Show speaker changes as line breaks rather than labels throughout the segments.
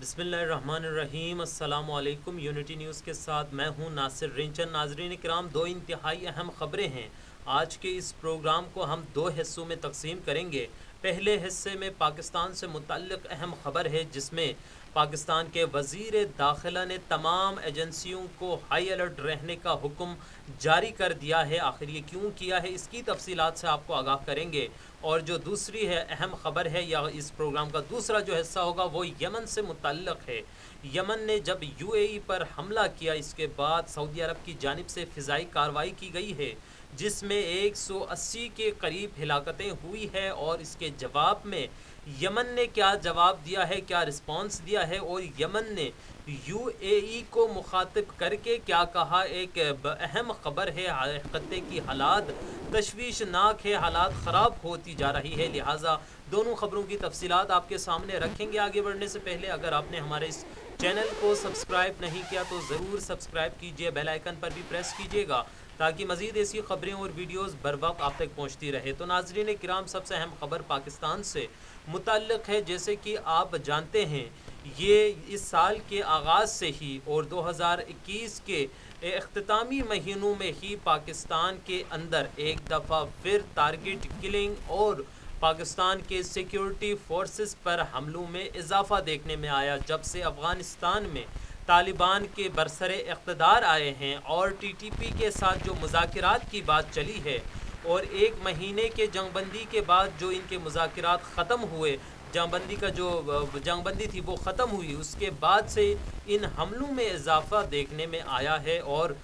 बिस्मिल्लाहिर्रहमानिर्रहीम। अस्सलाम वालेकुम। यूनिटी न्यूज़ के साथ मैं हूं नासिर रिंचन। नाजरीन कराम, दो इंतहाई अहम ख़बरें हैं। आज के इस प्रोग्राम को हम दो हिस्सों में तकसीम करेंगे। पहले हिस्से में पाकिस्तान से मुतल्लिक़ अहम ख़बर है, जिसमें पाकिस्तान के वज़ीर दाखिला ने तमाम एजेंसियों को हाई अलर्ट रहने का हुक्म जारी कर दिया है। आखिर ये क्यों किया है, इसकी तफसीलात से आपको आगाह करेंगे। और जो दूसरी है अहम ख़बर है, या इस प्रोग्राम का दूसरा जो हिस्सा होगा वो यमन से मुतल्लिक़ है। यमन ने जब यूएई पर हमला किया, इसके बाद सऊदी अरब की जानिब से फ़िज़ाई कार्रवाई की गई है, जिसमें 180 के करीब हिलाकतें हुई है। और इसके जवाब में यमन ने क्या जवाब दिया है, क्या रिस्पॉन्स दिया है, और यमन ने यूएई को मुखातिब करके क्या कहा, एक अहम ख़बर है। खत्ते की हालात तशवीशनाक है, हालात ख़राब होती जा रही है। लिहाजा दोनों ख़बरों की तफसीलात आपके सामने रखेंगे। आगे बढ़ने से पहले अगर आपने हमारे इस चैनल को सब्सक्राइब नहीं किया तो ज़रूर सब्सक्राइब कीजिए, बेल आइकन पर भी प्रेस कीजिएगा ताकि मज़ीद ऐसी ख़बरें और वीडियोज़ बर वक्त आप तक पहुँचती रहे। तो नाज़रीन किराम, सबसे अहम ख़बर पाकिस्तान से मुतल्लिक़ है। जैसे कि आप जानते हैं, ये इस साल के आगाज़ से ही और 2021 के इख्तितामी महीनों में ही पाकिस्तान के अंदर एक दफ़ा फिर टारगेट किलिंग और पाकिस्तान के सिक्योरिटी फोर्सेस पर हमलों में इजाफ़ा देखने में आया। जब से अफ़गानिस्तान में तालिबान के बरसरे इक़्तिदार आए हैं और टीटीपी के साथ जो मुज़ाकरात की बात चली है, और एक महीने के जंगबंदी के बाद जो इनके मुज़ाकरात ख़त्म हुए, जंगबंदी का जो जंगबंदी थी वो ख़त्म हुई, उसके बाद से इन हमलों में इजाफ़ा देखने में आया है। और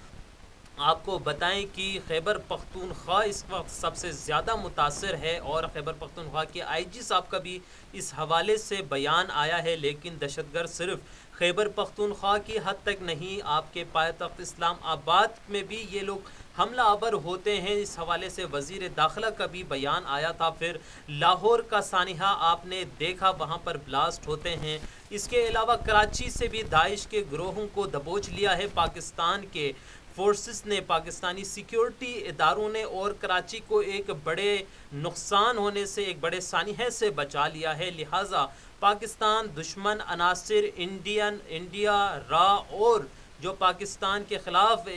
आपको बताएं कि खैबर पख्तूनख्वा इस वक्त सबसे ज़्यादा मुतासर है, और खैबर पख्तूनख्वा के आईजी साहब का भी इस हवाले से बयान आया है। लेकिन दहशतगर्द सिर्फ खैबर पख्तूनख्वा की हद तक नहीं, आपके पायतख्त इस्लामाबाद में भी ये लोग हमला आवर होते हैं। इस हवाले से वज़ीर दाखिला का भी बयान आया था। फिर लाहौर का सानिहा आपने देखा, वहाँ पर ब्लास्ट होते हैं। इसके अलावा कराची से भी दाइश के ग्रोहों को दबोच लिया है पाकिस्तान के फोर्सेस ने, पाकिस्तानी सिक्योरिटी इदारों ने, और कराची को एक बड़े नुकसान होने से, एक बड़े सानिहे से बचा लिया है। लिहाजा पाकिस्तान दुश्मन अनासिर इंडिया रा और जो पाकिस्तान के ख़िलाफ़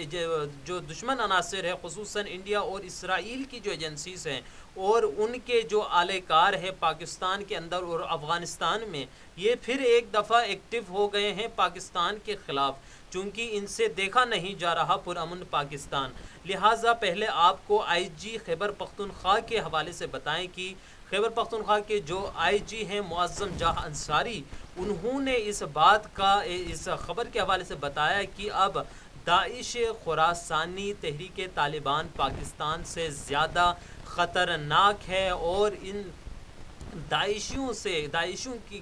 जो दुश्मन अनासिर है, ख़ुसूसन इंडिया और इसराइल की जो एजेंसीज़ हैं और उनके जो आलेकार है पाकिस्तान के अंदर और अफ़गानिस्तान में, ये फिर एक दफ़ा एक्टिव हो गए हैं पाकिस्तान के ख़िलाफ़, चूँकि इनसे देखा नहीं जा रहा पुरअमन पाकिस्तान। लिहाजा पहले आपको आईजी खैबर पख्तूनख्वा के हवाले से बताएं कि खैबर पख्तूनख्वा के जो आईजी हैं मुअज़्ज़म जाह अंसारी, उन्होंने इस बात का, इस ख़बर के हवाले से बताया कि अब दाइश खुरासानी तहरीक तालिबान पाकिस्तान से ज़्यादा ख़तरनाक है। और इन दाइशियों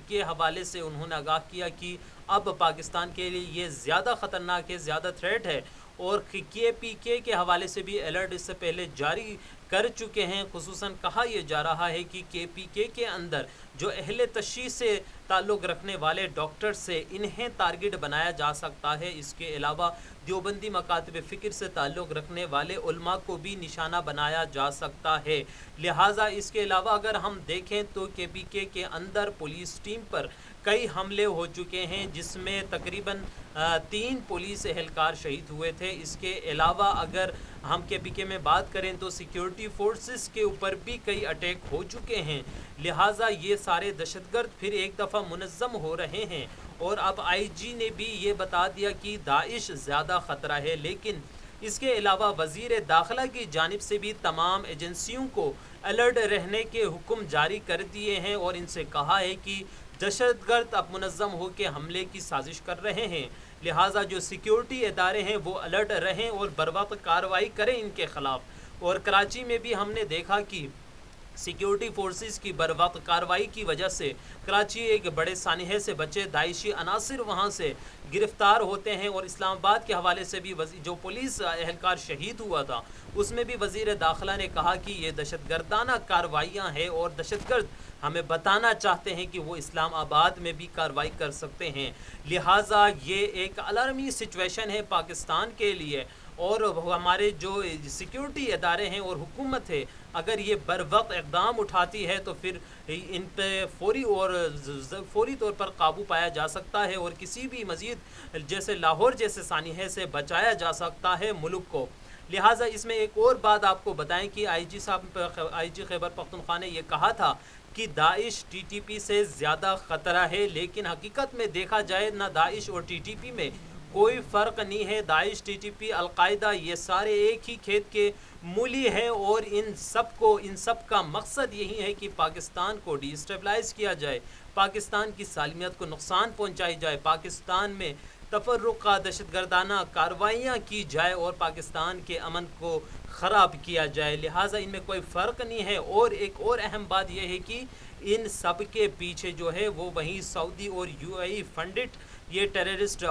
के हवाले से उन्होंने आगाह किया कि अब पाकिस्तान के लिए ये ज़्यादा ख़तरनाक है, ज़्यादा थ्रेट है। और KPK के हवाले से भी अलर्ट इससे पहले जारी कर चुके हैं। खुसूसन कहा यह जा रहा है कि KPK के अंदर जो अहले तशरीह से ताल्लुक़ रखने वाले डॉक्टर से इन्हें टारगेट बनाया जा सकता है। इसके अलावा देवबंदी मकातब फ़िक्र से ताल्लुक़ रखने वाले उलमा को भी निशाना बनाया जा सकता है। लिहाजा इसके अलावा अगर हम देखें तो KPK के अंदर पुलिस टीम पर कई हमले हो चुके हैं, जिसमें तकरीबन 3 पुलिस एहलकार शहीद हुए थे। इसके अलावा अगर हम KPK में बात करें तो सिक्योरिटी फोर्सेस के ऊपर भी कई अटैक हो चुके हैं। लिहाजा ये सारे दहशतगर्द फिर एक दफ़ा मुनज़्ज़म हो रहे हैं। और अब IG ने भी ये बता दिया कि दाइश ज़्यादा ख़तरा है। लेकिन इसके अलावा वज़ीर दाखिला की जानिब से भी तमाम एजेंसियों को अलर्ट रहने के हुक्म जारी कर दिए हैं, और इनसे कहा है कि दहशतगर्द अब मुनज़्ज़म हो के हमले की साजिश कर रहे हैं। लिहाजा जो सिक्योरिटी इदारे हैं वो अलर्ट रहें और बर वक्त कार्रवाई करें इनके ख़िलाफ़। और कराची में भी हमने देखा कि सिक्योरिटी फोर्सेस की बर वक्त कार्रवाई की वजह से कराची एक बड़े सानिहे से बचे, दाइशी अनासिर वहाँ से गिरफ़्तार होते हैं। और इस्लामाबाद के हवाले से भी जो पुलिस एहलकार शहीद हुआ था, उसमें भी वज़ीर दाखिला ने कहा कि ये दहशतगर्दाना कार्रवाइयाँ हैं और दहशतगर्द हमें बताना चाहते हैं कि वो इस्लाम आबाद में भी कार्रवाई कर सकते हैं। लिहाजा ये एक अलार्मी सिचुएशन है पाकिस्तान के लिए, और हमारे जो सिक्योरिटी इदारे हैं और हुकूमत है, अगर ये बर वक्त इक़दाम उठाती है तो फिर इन पे फौरी तौर पर काबू पाया जा सकता है और किसी भी मज़ीद जैसे लाहौर जैसे सानिहे से बचाया जा सकता है मुल्क को। लिहाजा इसमें एक और बात आपको बताएं कि आईजी खैबर पख्तूनख्वा ने ये कहा था कि दाइश टीटीपी से ज़्यादा ख़तरा है, लेकिन हकीकत में देखा जाए ना दाइश और टीटीपी में कोई फ़र्क नहीं है। दाइश, टीटीपी, अलकायदा ये सारे एक ही खेत के मूली है, और इन सब का मकसद यही है कि पाकिस्तान को डिस्टेबलाइज़ किया जाए, पाकिस्तान की सालमियत को नुकसान पहुंचाई जाए, पाकिस्तान में तफर्रुक़ा दहशतगर्दाना कार्रवाइयाँ की जाए और पाकिस्तान के अमन को ख़राब किया जाए। लिहाजा इनमें कोई फ़र्क नहीं है। और एक और अहम बात यह है कि इन सब के पीछे जो है वो वहीं सऊदी और यूएई फंडेड ये टेररिस्ट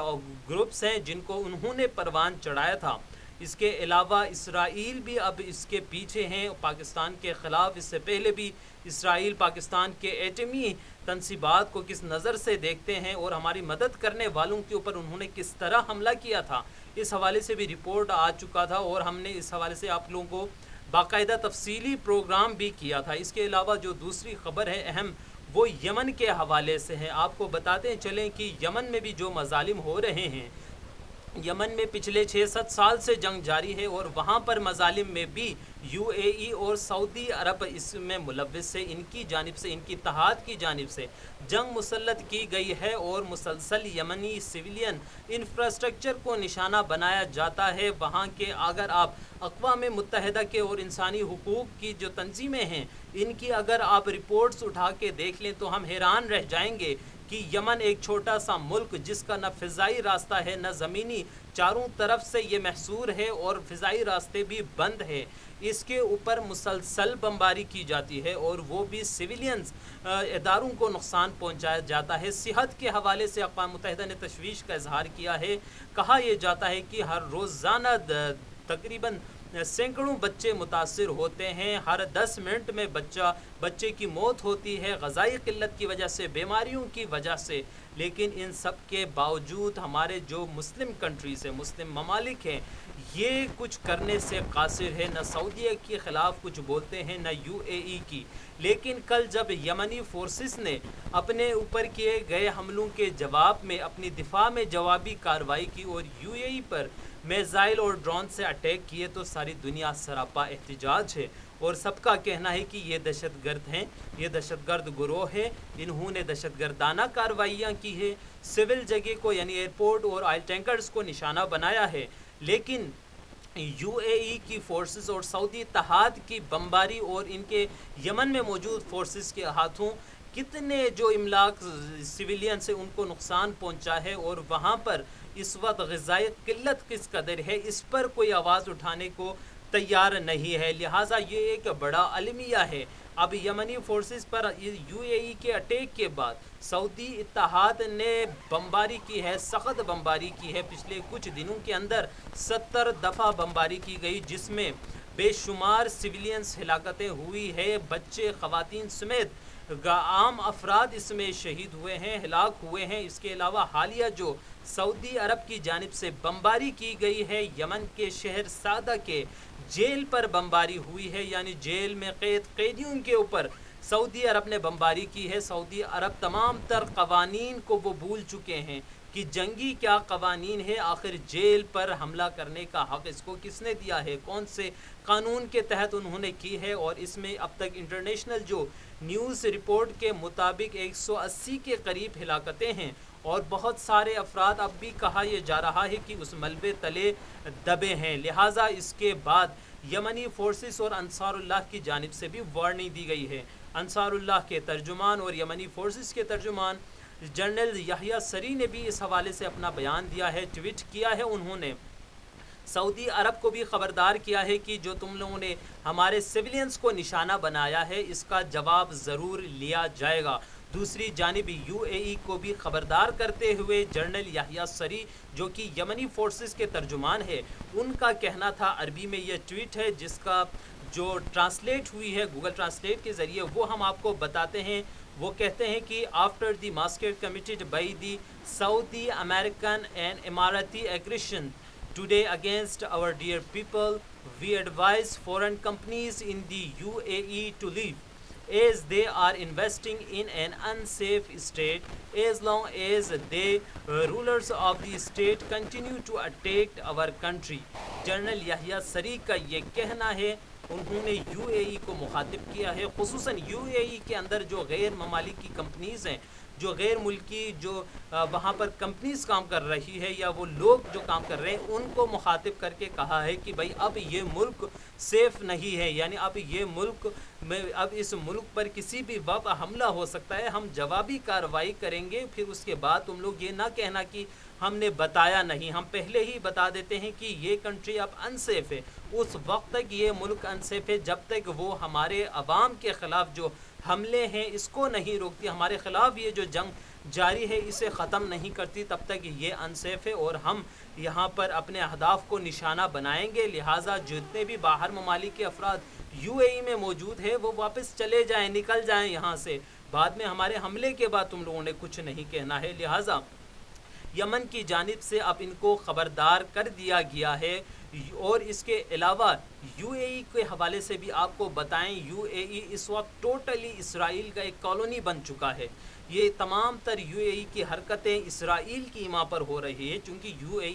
ग्रुप्स हैं जिनको उन्होंने परवान चढ़ाया था। इसके अलावा इसराइल भी अब इसके पीछे हैं पाकिस्तान के ख़िलाफ़। इससे पहले भी इसराइल पाकिस्तान के एटमी तनसीबात को किस नज़र से देखते हैं और हमारी मदद करने वालों के ऊपर उन्होंने किस तरह हमला किया था, इस हवाले से भी रिपोर्ट आ चुका था और हमने इस हवाले से आप लोगों को बाकायदा तफसीली प्रोग्राम भी किया था। इसके अलावा जो दूसरी ख़बर है अहम, वो यमन के हवाले से है। आपको बताते चलें कि यमन में भी जो मज़ालिम हो रहे हैं, यमन में पिछले 6-7 साल से जंग जारी है और वहाँ पर मज़ालिम में भी यूएई और सऊदी अरब इसमें मुलव्विस है। इनकी जानिब से, इनकी इत्तेहाद की जानिब से जंग मुसल्लत की गई है और मुसलसल यमनी सिविलियन इंफ्रास्ट्रक्चर को निशाना बनाया जाता है। वहाँ के अगर आप अक़वाम मुत्तहिदा के और इंसानी हुकूक़ की जो तंजीमें हैं, इनकी अगर आप रिपोर्ट्स उठा के देख लें तो हम हैरान रह जाएंगे कि यमन एक छोटा सा मुल्क जिसका न फ़िज़ाई रास्ता है न ज़मीनी, चारों तरफ से ये महसूर है और फ़िज़ाई रास्ते भी बंद है, इसके ऊपर मुसलसल बमबारी की जाती है और वो भी सिविलियंस इदारों को नुकसान पहुंचाया जाता है। सेहत के हवाले से अक़वाम मुत्तहिदा ने तशवीश का इजहार किया है। कहा यह जाता है कि हर रोज़ाना तकरीबन सैकड़ों बच्चे मुतासिर होते हैं, हर 10 मिनट में बच्चे की मौत होती है ग़ज़ाई क़िल्लत की वजह से, बीमारियों की वजह से। लेकिन इन सब के बावजूद हमारे जो मुस्लिम कंट्रीज़ हैं, मुस्लिम ममालिक हैं, ये कुछ करने से कासिर है। न सऊदी के ख़िलाफ़ कुछ बोलते हैं न यूएई की। लेकिन कल जब यमनी फोर्सेस ने अपने ऊपर किए गए हमलों के जवाब में अपनी दिफा में जवाबी कार्रवाई की और यूएई पर मिसाइल और ड्रोन से अटैक किए तो सारी दुनिया सरापा एहतिजाज है और सबका कहना है कि ये दहशतगर्द हैं, ये दहशतगर्द गिरोह है, इन्होंने दहशतगर्दाना कार्रवाइयाँ की है, सिविल जगह को यानी एयरपोर्ट और ऑयल टैंकर्स को निशाना बनाया है। लेकिन यूएई की फोर्सेस और सऊदी इत्तेहाद की बमबारी और इनके यमन में मौजूद फोर्सेस के हाथों कितने जो इमलाक सिविलियन से उनको नुकसान पहुंचा है और वहाँ पर इस वक्त ग़िज़ाई क़िल्लत किस कदर है, इस पर कोई आवाज़ उठाने को तैयार नहीं है। लिहाजा ये एक बड़ा अलमिया है। अब यमनी फोर्सेस पर यूएई के अटैक के बाद सऊदी इत्तेहाद ने बमबारी की है, सख्त बमबारी की है। पिछले कुछ दिनों के अंदर 70 दफ़ा बमबारी की गई, जिसमें बेशुमार सिविलियंस हिलाकतें हुई है, बच्चे ख़वातीन समेत आम अफराद इसमें शहीद हुए हैं, हिलाक हुए हैं। इसके अलावा हालिया जो सऊदी अरब की जानिब से बमबारी की गई है, यमन के शहर सादा के जेल पर बमबारी हुई है, यानी जेल में कैदियों के ऊपर सऊदी अरब ने बमबारी की है। सऊदी अरब तमाम तर कवानीन को वो भूल चुके हैं कि जंगी क्या कवानीन है, आखिर जेल पर हमला करने का हक़ इसको किसने दिया है, कौन से कानून के तहत उन्होंने की है। और इसमें अब तक इंटरनेशनल जो न्यूज़ रिपोर्ट के मुताबिक 180 के करीब हिलाकतें हैं और बहुत सारे अफराद अब भी कहा यह जा रहा है कि उस मलबे तले दबे हैं। लिहाजा इसके बाद यमनी फोर्सेस और अंसारुल्लाह की जानिब से भी वार्निंग दी गई है। अंसारुल्लाह के तर्जुमान और यमनी फोर्सेस के तर्जुमान जनरल याहिया सरी ने भी इस हवाले से अपना बयान दिया है, ट्वीट किया है। उन्होंने सऊदी अरब को भी ख़बरदार किया है कि जो तुम लोगों ने हमारे सिविलियंस को निशाना बनाया है, इसका जवाब ज़रूर लिया जाएगा। दूसरी जानिब यूएई को भी ख़बरदार करते हुए जनरल याहिया सरी, जो कि यमनी फोर्सेस के तर्जुमान है, उनका कहना था, अरबी में यह ट्वीट है जिसका جو ٹرانسلیٹ ہوئی ہے گوگل ٹرانسلیٹ کے ذریعے وہ ہم آپ کو بتاتے ہیں. وہ کہتے ہیں کہ after the massacre committed by the Saudi American and Emirati aggression today against our dear people, we advise foreign companies in the UAE to leave, as they are investing in an unsafe state as long as the rulers of the state continue to attack our country. General Yahya Saree کا یہ کہنا ہے. انہوں نے you اے ای کو مخاطب کیا ہے, خصوصاً یو اے ای کے اندر جو غیر ممالک کی کمپنیز ہیں, جو غیر ملکی جو وہاں پر کمپنیز کام کر رہی ہے یا وہ لوگ جو کام کر رہے ہیں, ان کو مخاطب کر کے کہا ہے کہ بھائی اب یہ ملک سیف نہیں ہے, یعنی اب یہ ملک میں اب اس ملک پر کسی بھی وقت حملہ ہو سکتا ہے, ہم جوابی کارروائی کریں گے. پھر اس کے بعد تم لوگ یہ نہ کہنا کہ ہم نے بتایا نہیں, ہم پہلے ہی بتا دیتے ہیں کہ یہ کنٹری اب انسیف ہے. اس وقت تک یہ ملک انسیف ہے جب تک وہ ہمارے عوام کے خلاف جو حملے ہیں اس کو نہیں روکتی, ہمارے خلاف یہ جو جنگ جاری ہے اسے ختم نہیں کرتی, تب تک یہ انسیف ہے اور ہم یہاں پر اپنے اہداف کو نشانہ بنائیں گے. لہٰذا جتنے بھی باہر ممالک کے افراد یو اے ای میں موجود ہیں وہ واپس چلے جائیں, نکل جائیں یہاں سے. بعد میں ہمارے حملے کے بعد تم لوگوں نے کچھ نہیں کہنا ہے. لہٰذا یمن کی جانب سے اب ان کو خبردار کر دیا گیا ہے. اور اس کے علاوہ یو اے ای کے حوالے سے بھی آپ کو بتائیں, یو اے ای اس وقت ٹوٹلی اسرائیل کا ایک کالونی بن چکا ہے. یہ تمام تر یو اے ای کی حرکتیں اسرائیل کی ایما پر ہو رہی ہے, چونکہ یو اے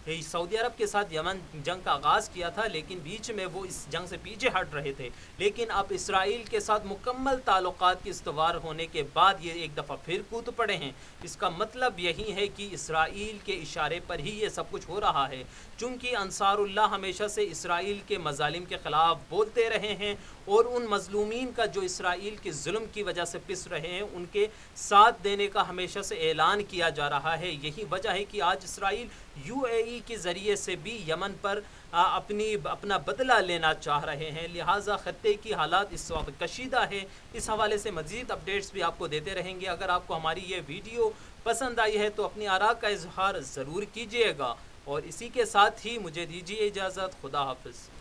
ای سعودی عرب کے ساتھ یمن جنگ کا آغاز کیا تھا, لیکن بیچ میں وہ اس جنگ سے پیچھے ہٹ رہے تھے. لیکن اب اسرائیل کے ساتھ مکمل تعلقات کی استوار ہونے کے بعد یہ ایک دفعہ پھر کود پڑے ہیں. اس کا مطلب یہی ہے کہ اسرائیل کے اشارے پر ہی یہ سب کچھ ہو رہا ہے, چونکہ انصار اللہ ہمیشہ سے اسرائیل کے مظالم کے خلاف بولتے رہے ہیں اور ان مظلومین کا جو اسرائیل کے ظلم کی وجہ سے پس رہے ہیں ان کے ساتھ دینے کا ہمیشہ سے اعلان کیا جا رہا ہے. یہی وجہ ہے کہ آج اسرائیل یو اے ای کے ذریعے سے بھی یمن پر اپنا بدلہ لینا چاہ رہے ہیں. لہٰذا خطے کی حالات اس وقت کشیدہ ہے. اس حوالے سے مزید اپڈیٹس بھی آپ کو دیتے رہیں گے. اگر آپ کو ہماری یہ ویڈیو پسند آئی ہے تو اپنی آراء کا اظہار ضرور کیجیے گا, اور اسی کے ساتھ ہی مجھے دیجیے اجازت. خدا حافظ.